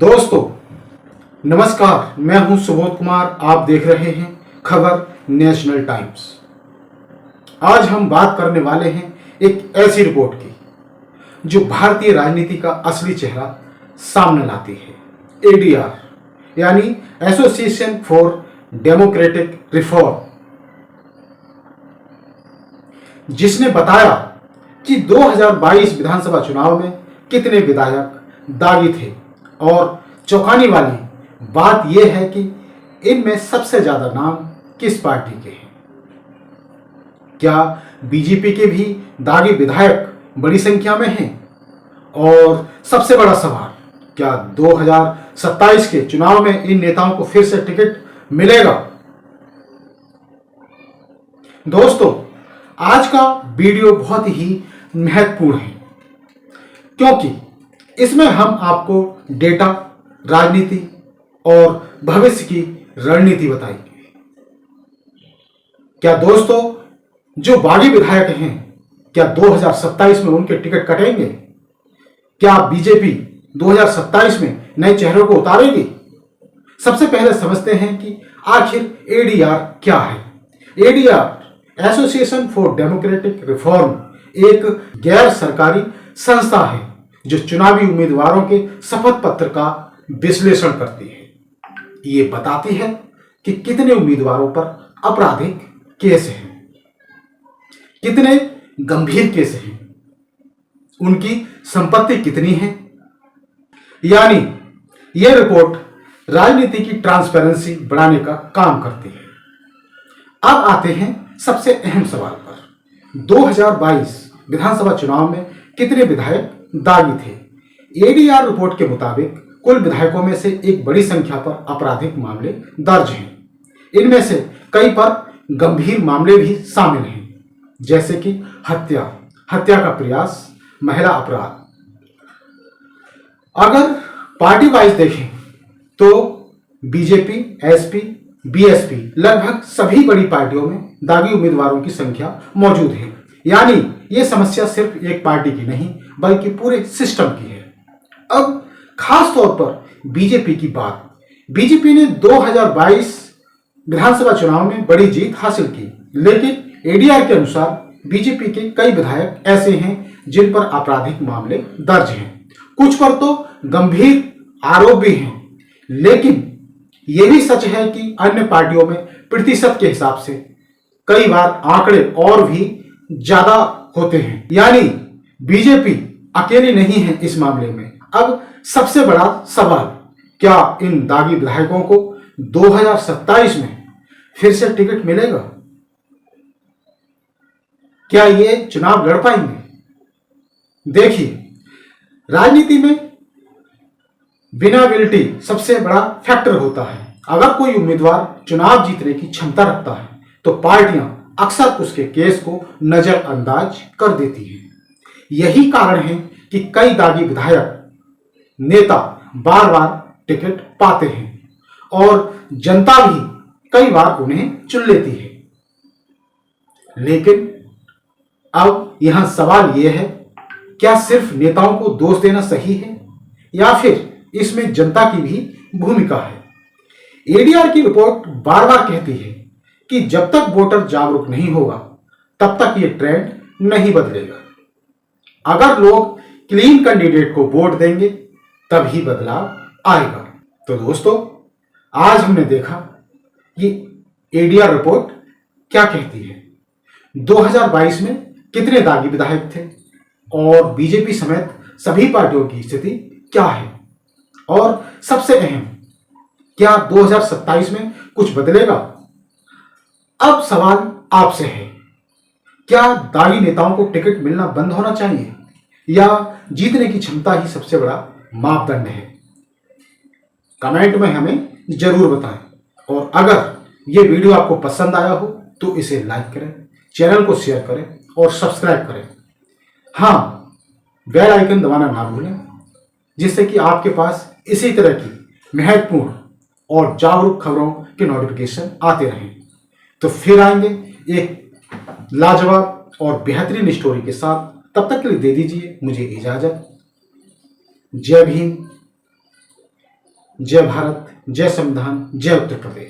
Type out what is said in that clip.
दोस्तों नमस्कार, मैं हूं सुबोध कुमार। आप देख रहे हैं खबर नेशनल टाइम्स। आज हम बात करने वाले हैं एक ऐसी रिपोर्ट की जो भारतीय राजनीति का असली चेहरा सामने लाती है। एडीआर यानी एसोसिएशन फॉर डेमोक्रेटिक रिफॉर्म, जिसने बताया कि 2022 विधानसभा चुनाव में कितने विधायक दागी थे। और चौंकाने वाली बात यह है कि इनमें सबसे ज्यादा नाम किस पार्टी के हैं। क्या बीजेपी के भी दागी विधायक बड़ी संख्या में हैं? और सबसे बड़ा सवाल, क्या 2027 के चुनाव में इन नेताओं को फिर से टिकट मिलेगा? दोस्तों, आज का वीडियो बहुत ही महत्वपूर्ण है क्योंकि इसमें हम आपको डेटा, राजनीति और भविष्य की रणनीति बताएंगे। क्या दोस्तों, जो बागी विधायक हैं, क्या 2027 में उनके टिकट कटेंगे? क्या बीजेपी 2027 में नए चेहरों को उतारेगी? सबसे पहले समझते हैं कि आखिर एडीआर क्या है। ADR association for democratic reform एक गैर सरकारी संस्था है जो चुनावी उम्मीदवारों के शपथ पत्र का विश्लेषण करती है। ये बताती है कि कितने उम्मीदवारों पर आपराधिक केस हैं, कितने गंभीर केस हैं, उनकी संपत्ति कितनी है। यानी यह रिपोर्ट राजनीति की ट्रांसपेरेंसी बढ़ाने का काम करती है। अब आते हैं सबसे अहम सवाल पर। 2022 विधानसभा चुनाव में कितने विधायक दागी थे? एडीआर रिपोर्ट के मुताबिक कुल विधायकों में से एक बड़ी संख्या पर आपराधिक मामले दर्ज हैं। इनमें से कई पर गंभीर मामले भी शामिल हैं, जैसे कि हत्या का प्रयास, महिला अपराध। अगर पार्टी वाइज देखें तो बीजेपी, एसपी, बीएसपी लगभग सभी बड़ी पार्टियों में दागी उम्मीदवारों की संख्या मौजूद है। यानी यह समस्या सिर्फ एक पार्टी की नहीं बल्कि पूरे सिस्टम की है। अब खास तौर पर बीजेपी की बात। बीजेपी ने 2022 विधानसभा चुनाव में बड़ी जीत हासिल की, लेकिन एडीआर के अनुसार बीजेपी के कई विधायक ऐसे हैं जिन पर आपराधिक मामले दर्ज हैं। कुछ पर तो गंभीर आरोप भी हैं, लेकिन यह भी सच है कि अन्य पार्टियों में प्रतिशत के हिसाब से कई बार आंकड़े और भी ज्यादा होते हैं। यानी बीजेपी अकेली नहीं है इस मामले में। अब सबसे बड़ा सवाल, क्या इन दागी विधायकों को 2027 में फिर से टिकट मिलेगा? क्या ये चुनाव लड़ पाएंगे? देखिए, राजनीति में विनेबिलिटी सबसे बड़ा फैक्टर होता है। अगर कोई उम्मीदवार चुनाव जीतने की क्षमता रखता है तो पार्टियां अक्सर उसके केस को नजरअंदाज कर देती हैं। यही कारण है कि कई दागी विधायक नेता बार बार टिकट पाते हैं और जनता भी कई बार उन्हें चुन लेती है। लेकिन अब यहां सवाल यह है, क्या सिर्फ नेताओं को दोष देना सही है या फिर इसमें जनता की भी भूमिका है? एडीआर की रिपोर्ट बार बार कहती है कि जब तक वोटर जागरूक नहीं होगा तब तक ये ट्रेंड नहीं बदलेगा। अगर लोग क्लीन कैंडिडेट को वोट देंगे तभी बदलाव आएगा। तो दोस्तों, आज हमने देखा कि एडीआर रिपोर्ट क्या कहती है, 2022 में कितने दागी विधायक थे और बीजेपी समेत सभी पार्टियों की स्थिति क्या है, और सबसे अहम, क्या 2027 में कुछ बदलेगा? अब सवाल आपसे है, क्या दागी नेताओं को टिकट मिलना बंद होना चाहिए या जीतने की क्षमता ही सबसे बड़ा मापदंड है? कमेंट में हमें जरूर बताएं। और अगर ये वीडियो आपको पसंद आया हो तो इसे लाइक करें, चैनल को शेयर करें और सब्सक्राइब करें। हाँ, बेल आइकन दबाना ना भूलें, जिससे कि आपके पास इसी तरह की महत्वपूर्ण और जागरूक खबरों के नोटिफिकेशन आते रहें। तो फिर आएंगे एक लाजवाब और बेहतरीन स्टोरी के साथ। तब तक के लिए दे दीजिए मुझे इजाजत। जय भीम, जय भारत, जय संविधान, जय उत्तर प्रदेश।